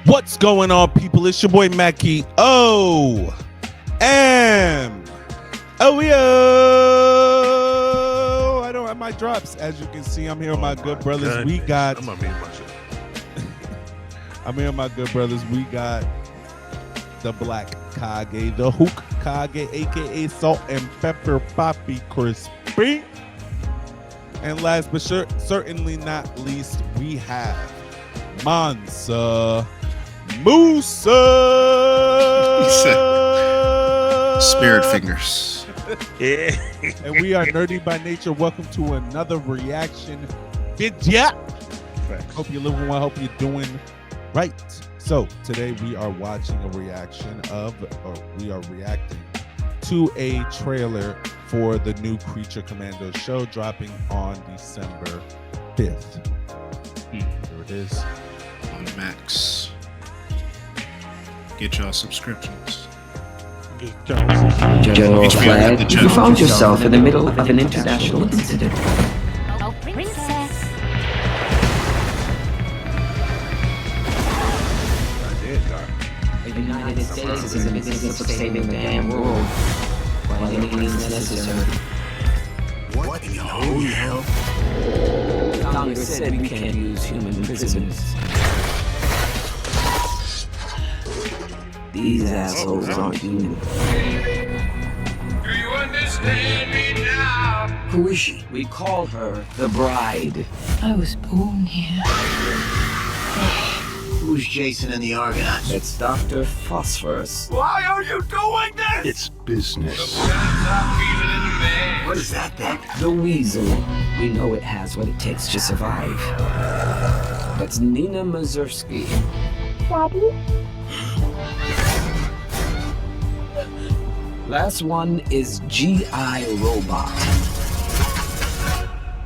What's going on, people? It's your boy Macky. Oh, I don't have my drops. As you can see, I'm here with my good brothers. Goodness. We got. I'm gonna mute my shit. I'm here with my good brothers. We got the Black Kage, the Hook Kage, aka Salt and Pepper Poppy Crispin. And last but certainly not least, we have Musa. Spirit fingers. Yeah. And we are nerdy by nature. Welcome to another reaction video. Hope you're living well. Hope you're doing right. So today we are watching a reaction of, or we are reacting to a trailer for the new Creature Commandos show dropping on December 5th. There it is. On Max. Get y'all subscriptions. General Flag, Flag, you found yourself in the middle of an international incident. Oh, princess. The United States is in the business of saving the damn world, by any means necessary. What in the holy hell? Congress said we can't use human prisoners. These assholes aren't human. Do you understand me now? Who is she? We call her the Bride. I was born here. Who's Jason and the Argonauts? It's Dr. Phosphorus. Why are you doing this? It's business. What is that then? The Weasel. We know it has what it takes to survive. That's Nina Mazursky. Daddy? Last one is G.I. Robot.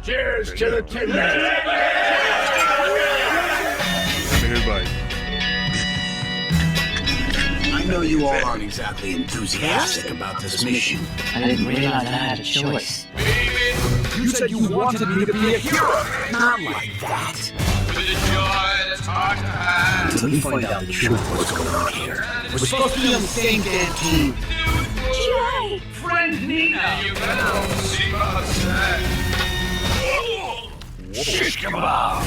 Cheers to the tin Everybody. I know you all aren't exactly enthusiastic about this mission. I didn't realize I had a choice. You said you wanted me to be a hero. Not like that. With a joy that's hard to hide. Until we find out the truth of what's going on here. We're supposed to be on the same damn team. G.I. Friend Nina. You better see my side. Shish kebab.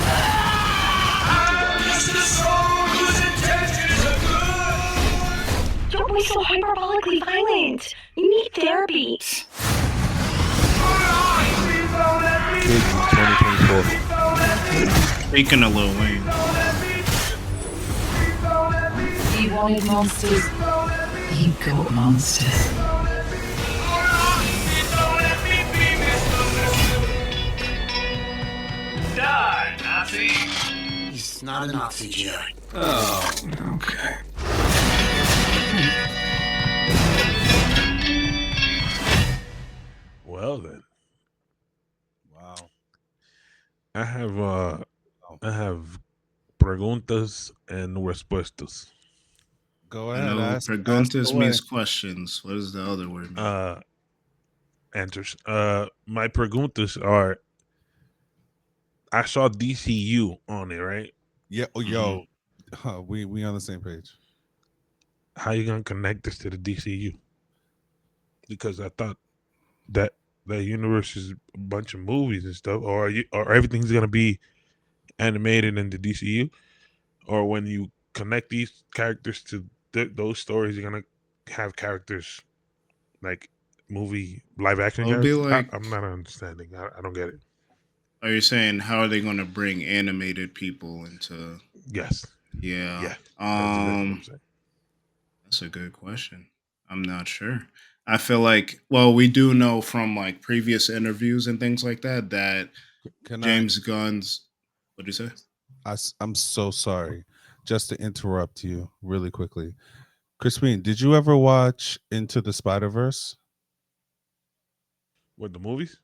This is a soul whose intentions are good. Don't be so hyperbolically violent. You need therapy. Kids 2024. Taking a Lil Wayne. You wanted monsters. You got monsters. Die, Nazi. He's not a Nazi, Jerry. Oh, okay. Well then, Wow. I have preguntas and respuestas. Go I ahead. know Ask preguntas away. means questions. What is the other word? Answers. My preguntas are: I saw DCU on it, right? Yeah. Oh, yo. We on the same page. How you gonna connect this to the DCU? Because I thought that universe is a bunch of movies and stuff, or everything's gonna be animated in the DCU, or when you connect these characters to those stories, you're gonna have characters like movie live action. It'll be characters? like- I'm not understanding. I don't get it. Are you saying how are they going to bring animated people into? Yes. Yeah. Yeah. That's exactly what I'm saying. That's a good question. I'm not sure. I feel like, well, we do know from like previous interviews and things like that that Can James Gunn's. What did you say? I'm so sorry. Just to interrupt you really quickly. Crispin, did you ever watch Into the Spider-Verse? What, the movies?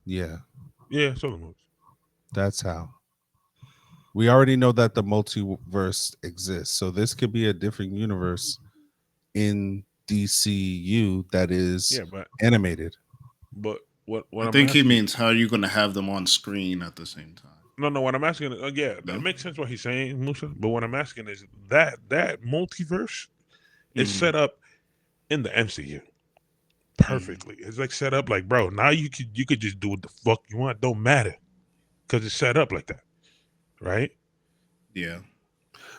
Yeah, Yeah, I saw the movies. that's how. We already know that the multiverse exists. So this could be a different universe in DCU that is Yeah, but animated. what I I'm think he asking- means how are you going to have them on screen at the same time? No. What I'm asking, yeah, No? it makes sense what he's saying, Musa. But what I'm asking is that multiverse is Mhm. set up in the MCU Mm. perfectly. It's like set up like, bro. Now you could just do what the fuck you want. Don't matter because it's set up like that, right? Yeah.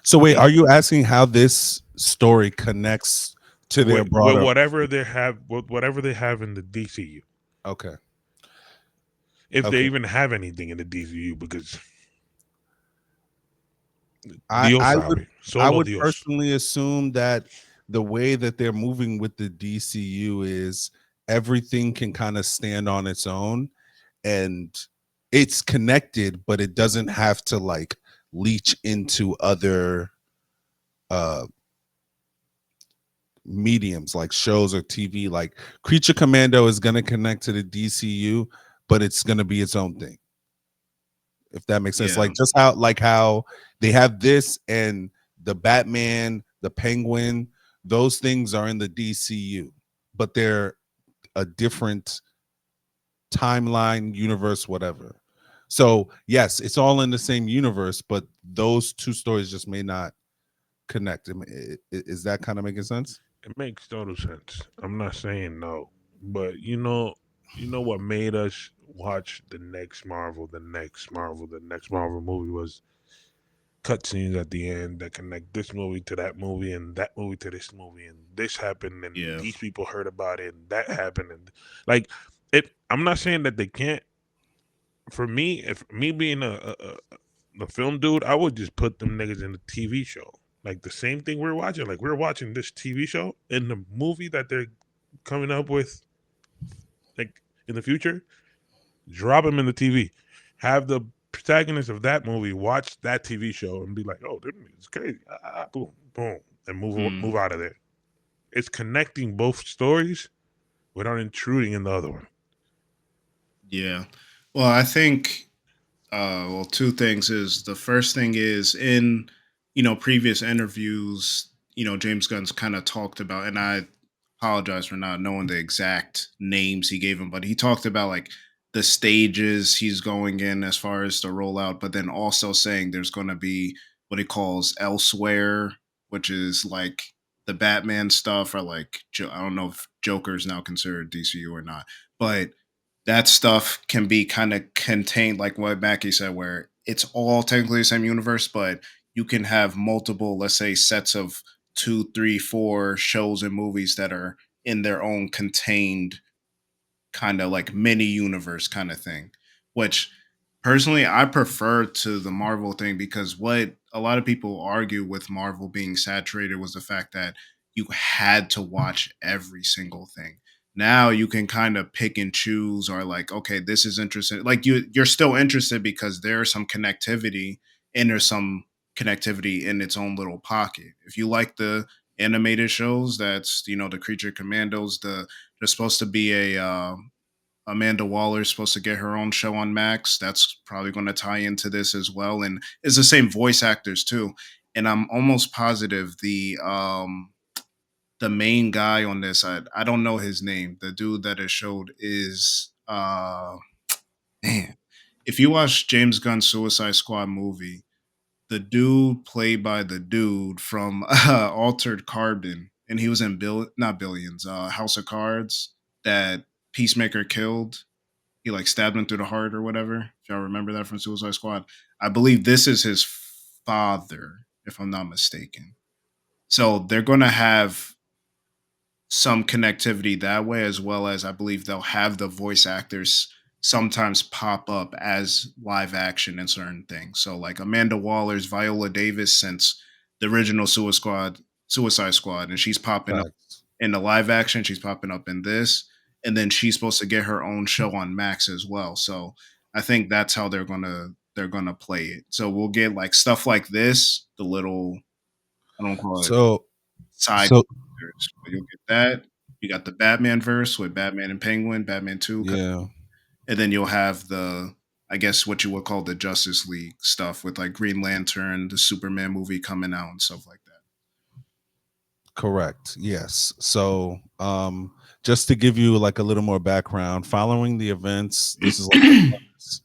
So wait, are you asking how this story connects to their With broader? whatever they have, with whatever they have in the DCU, Okay. if they Okay. even have anything in the DCU, because I Dios I would sabe, I solo would Dios. personally assume that the way that they're moving with the DCU is everything can kind of stand on its own and it's connected, but it doesn't have to like leach into other uh mediums like shows or TV. Like Creature Commando is going to connect to the DCU, but it's going to be its own thing. If that makes sense. Yeah. Like just how they have this and the Batman, the Penguin, those things are in the DCU, but they're a different timeline, universe, whatever. So yes, it's all in the same universe, but those two stories just may not connect. Is that kind of making sense? It makes total sense. I'm not saying no, but you know what made us watch the next Marvel, the next Marvel movie was cutscenes at the end that connect this movie to that movie and that movie to this movie, and this happened and Yeah. these people heard about it and that happened, and like it. I'm not saying that they can't. For me, if me being a film dude, I would just put them niggas in the TV show. Like the same thing we're watching. Like we're watching this TV show in the movie that they're coming up with, like in the future. Drop them in the TV. Have the protagonist of that movie watch that TV show and be like, "Oh, this is crazy!" Boom, boom, and move Mm. out of there. It's connecting both stories without intruding in the other one. Yeah. Well, I think two things is the first thing is in previous interviews, James Gunn's kind of talked about, and I apologize for not knowing the exact names he gave him, but he talked about like the stages he's going in as far as the rollout, but then also saying there's going to be what he calls elsewhere, which is like the Batman stuff, or like I don't know if Joker is now considered DCU or not, but that stuff can be kind of contained, like what Macky said, where it's all technically the same universe, but you can have multiple, let's say, sets of two, three, four shows and movies that are in their own contained kind of like mini universe kind of thing, which personally I prefer to the Marvel thing, because what a lot of people argue with Marvel being saturated was the fact that you had to watch every single thing. Now you can kind of pick and choose, or like, okay, this is interesting. Like you're still interested because there's some connectivity, and there's some connectivity in its own little pocket. If you like the animated shows, that's the Creature Commandos, there's supposed to be a Amanda Waller's supposed to get her own show on Max. That's probably going to tie into this as well, and it's the same voice actors too. And I'm almost positive the main guy on this, I don't know his name. The dude that it showed is man. If you watch James Gunn's Suicide Squad movie, the dude played by the dude from Altered Carbon, and he was in not Billions, House of Cards, that Peacemaker killed. He like stabbed him through the heart or whatever. If y'all remember that from Suicide Squad, I believe this is his father, if I'm not mistaken. So they're going to have some connectivity that way, as well as I believe they'll have the voice actors sometimes pop up as live action in certain things. So like Amanda Waller's Viola Davis since the original Suicide Squad, and she's popping up Facts. in the live action, she's popping up in this, and then she's supposed to get her own show on Max as well. So I think that's how they're gonna play it. So we'll get like stuff like this, the little, I don't call it So side so characters, but you'll get that. You got the Batman verse with Batman and Penguin, Batman 2, yeah. and then you'll have the, I guess what you would call the Justice League stuff with like Green Lantern, the Superman movie coming out and stuff like that. Correct. Yes. So, just to give you like a little more background, following the events, this is like the premise.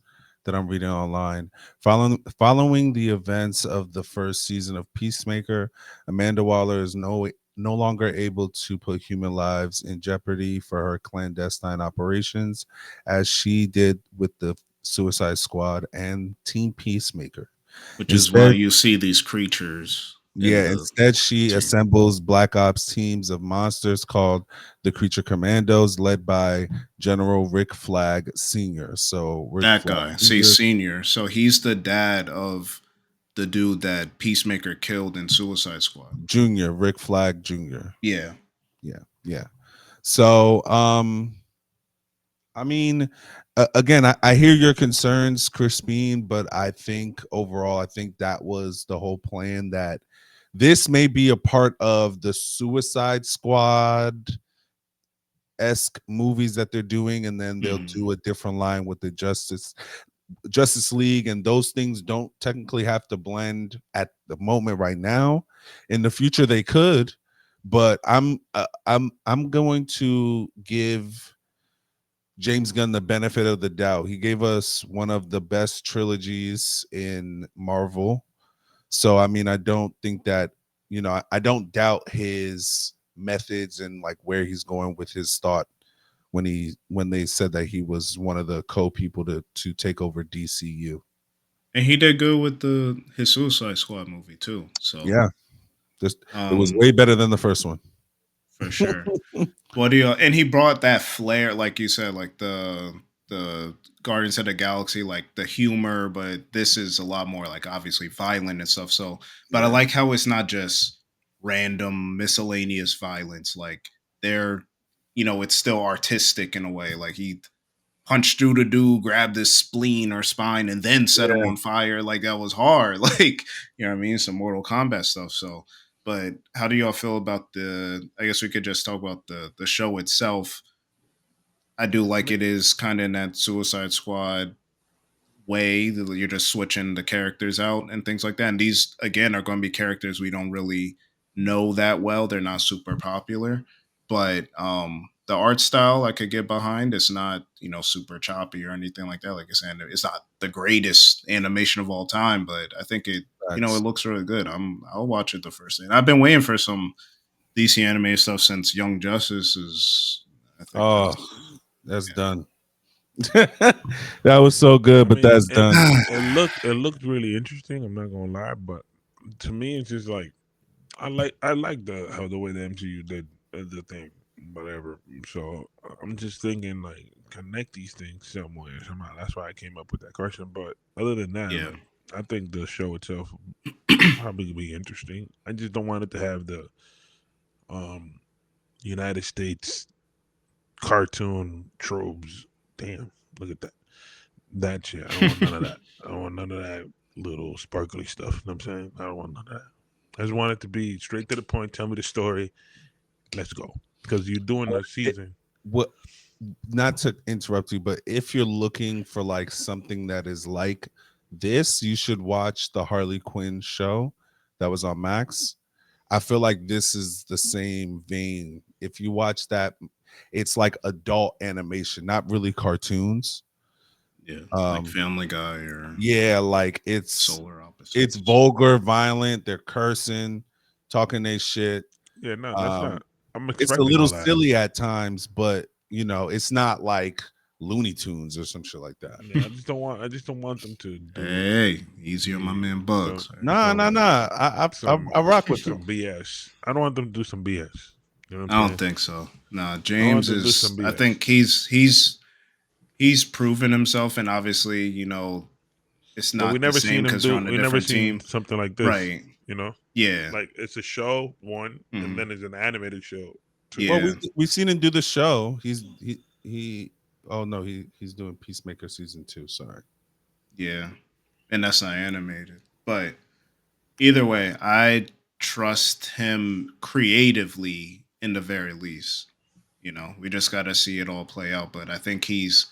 that I'm reading online. Following the events of the first season of Peacemaker, Amanda Waller is no longer able to put human lives in jeopardy for her clandestine operations, as she did with the Suicide Squad and Team Peacemaker. Which is why Instead, you see these creatures in yeah, the instead she team. assembles Black Ops teams of monsters called the Creature Commandos, led by General Rick Flag Sr. So Rick That Flag guy, see, Sr. senior. So he's the dad of the dude that Peacemaker killed in Suicide Squad. Jr., Rick Flag Jr. Yeah. Yeah, yeah. So I mean, again, I hear your concerns, Crispin, but I think overall, I think that was the whole plan, that this may be a part of the Suicide Squad esque movies that they're doing, and then they'll do a different line with the Justice League, and those things don't technically have to blend at the moment right now. In the future, they could, but I'm going to give James Gunn the benefit of the doubt. He gave us one of the best trilogies in Marvel. So I mean, I don't think that, I don't doubt his methods and like where he's going with his thought when they said that he was one of the co-people to take over DCU. And he did good with his Suicide Squad movie too. So Yeah, just it was um way better than the first one. for sure. What do you and he brought that flair, like you said, like the Guardians of the Galaxy, like the humor, but this is a lot more like obviously violent and stuff. So but I Yeah. like how it's not just random miscellaneous violence. Like they're it's still artistic in a way. Like he punched through the dude, grabbed his spleen or spine, and then set him Yeah. on fire. Like that was hard. Like, you know what I mean? Some Mortal Kombat stuff. So, but how do y'all feel about I guess we could just talk about the show itself. I do like it is kind of in that Suicide Squad way that you're just switching the characters out and things like that. And these again are going to be characters we don't really know that well. They're not super popular, but the art style I could get behind. It's not super choppy or anything like that. Like I said, it's not the greatest animation of all time, but I think it Facts. looks really good. I'll watch it the first day. And I've been waiting for some DC anime stuff since Young Justice is. I think Oh, that's yeah. done. That was so good, I but mean, that's done. it looked really interesting. I'm not gonna lie, but to me, it's just like I like the way the MCU did the thing, whatever. So I'm just thinking like connect these things somewhere somehow. That's why I came up with that question. But other than that, Yeah. like I think the show itself probably be interesting. I just don't want it to have the um United States cartoon tropes. Damn, look at that. That shit. I don't want none of that. I don't want none of that little sparkly stuff. You know what I'm saying? I don't want none of that. I just want it to be straight to the point. Tell me the story. Let's go. Because you're doing a season. What, not to interrupt you, but if you're looking for like something that is like this, you should watch the Harley Quinn show that was on Max. I feel like this is the same vein. If you watch that, it's like adult animation, not really cartoons. Yeah, like Family Guy or Yeah, like Solar Opposites. it's vulgar, violent, they're cursing, talking their shit. Yeah, no, that's not. I'm It's a expecting little all that. silly at times, but it's not like Looney Tunes or some shit like that. Yeah, I just don't want them to do. Hey, easy on my man Bugs. Nah. I rock with some them. BS. I don't want them to do some BS. You know what I I'm don't saying? think so. Nah, want James them to do is. some I BS. think he's proven himself, and obviously, it's But not we the never same seen him because do. they're on a We never different seen team, something like this. right? You know, Yeah, like it's a show one, Mhm. and then it's an animated show. Two. Yeah. Well, we've seen him do the show. He. Oh no, he's doing Peacemaker season 2. Sorry. yeah, and that's not animated. But either way, I trust him creatively in the very least. We just got to see it all play out. But I think he's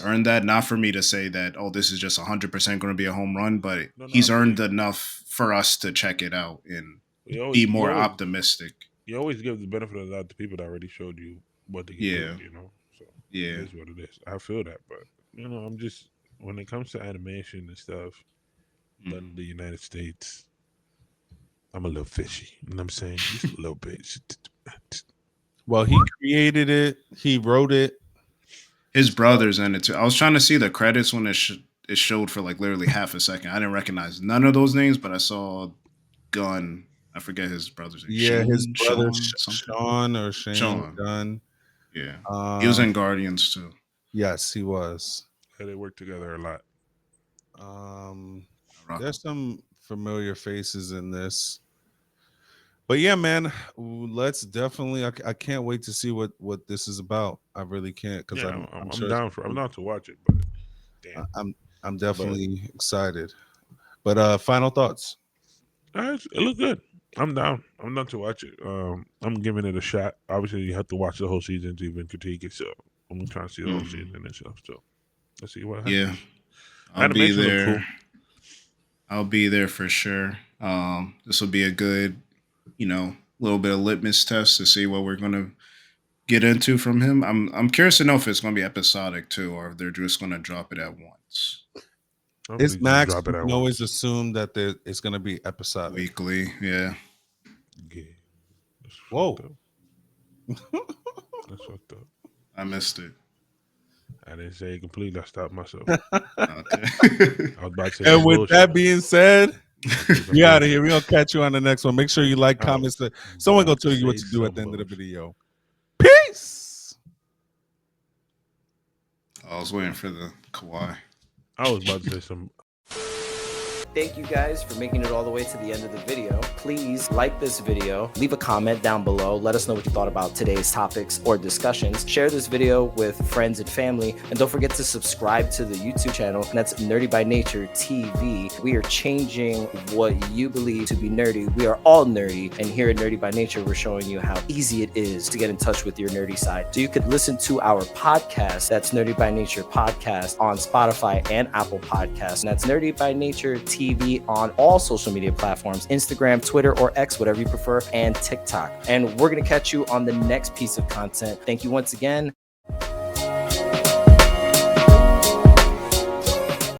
earned that. Not for me to say that, oh, this is just 100% going to be a home run, but No, he's I feel earned you. enough for us to check it out and You be more always, optimistic. You always give the benefit of the doubt to people that already showed you what they can Yeah. do. So Yeah. it is what it is. I feel that, but I'm just when it comes to animation and stuff done in the United States, I'm a little fishy. You know what I'm saying? Just a little bit. Well, he created it. He wrote it. His brother's in it too. I was trying to see the credits when it showed for like literally half a second. I didn't recognize none of those names, but I saw Gunn. I forget his brother's name. Yeah, his brother something. Sean or Shane Sean. Gunn. Yeah, he was in Guardians too. Yes, he was. Yeah, they work together a lot. There's some familiar faces in this. But yeah, man, let's definitely. I can't wait to see what this is about. I really can't because I'm sure down to watch it. But damn, I'm definitely excited. But final thoughts. It look good. I'm down. I'm down to watch it. I'm giving it a shot. Obviously, you have to watch the whole season to even critique it. So I'm trying to see the whole season and stuff. So let's see what happens. Yeah, I'll Animation be look there. cool. I'll be there for sure. This will be a good, little bit of litmus test to see what we're gonna get into from him. I'm curious to know if it's gonna be episodic too, or if they're just gonna drop it at once. It's Max. You can always assume that it's gonna be episodic. Weekly, yeah. Whoa. That's fucked up. I missed it. I didn't say it completely. I stopped myself. Okay. I was about to say. And with that being said, we out of here. We're gonna catch you on the next one. Make sure you like, comment. Someone gonna tell you what to do at the end of the video. Peace. I was waiting for the Kawhi. I was about to say some. Thank you guys for making it all the way to the end of the video. Please like this video, leave a comment down below, let us know what you thought about today's topics or discussions. Share this video with friends and family, and don't forget to subscribe to the YouTube channel, and that's Nerdy by Nature TV. We are changing what you believe to be nerdy. We are all nerdy, and here at Nerdy by Nature, we're showing you how easy it is to get in touch with your nerdy side. So you could listen to our podcast, that's Nerdy by Nature Podcast, on Spotify and Apple Podcasts, and that's Nerdy by Nature TV on all social media platforms, Instagram, Twitter, or X, whatever you prefer, and TikTok. And we're going to catch you on the next piece of content. Thank you once again.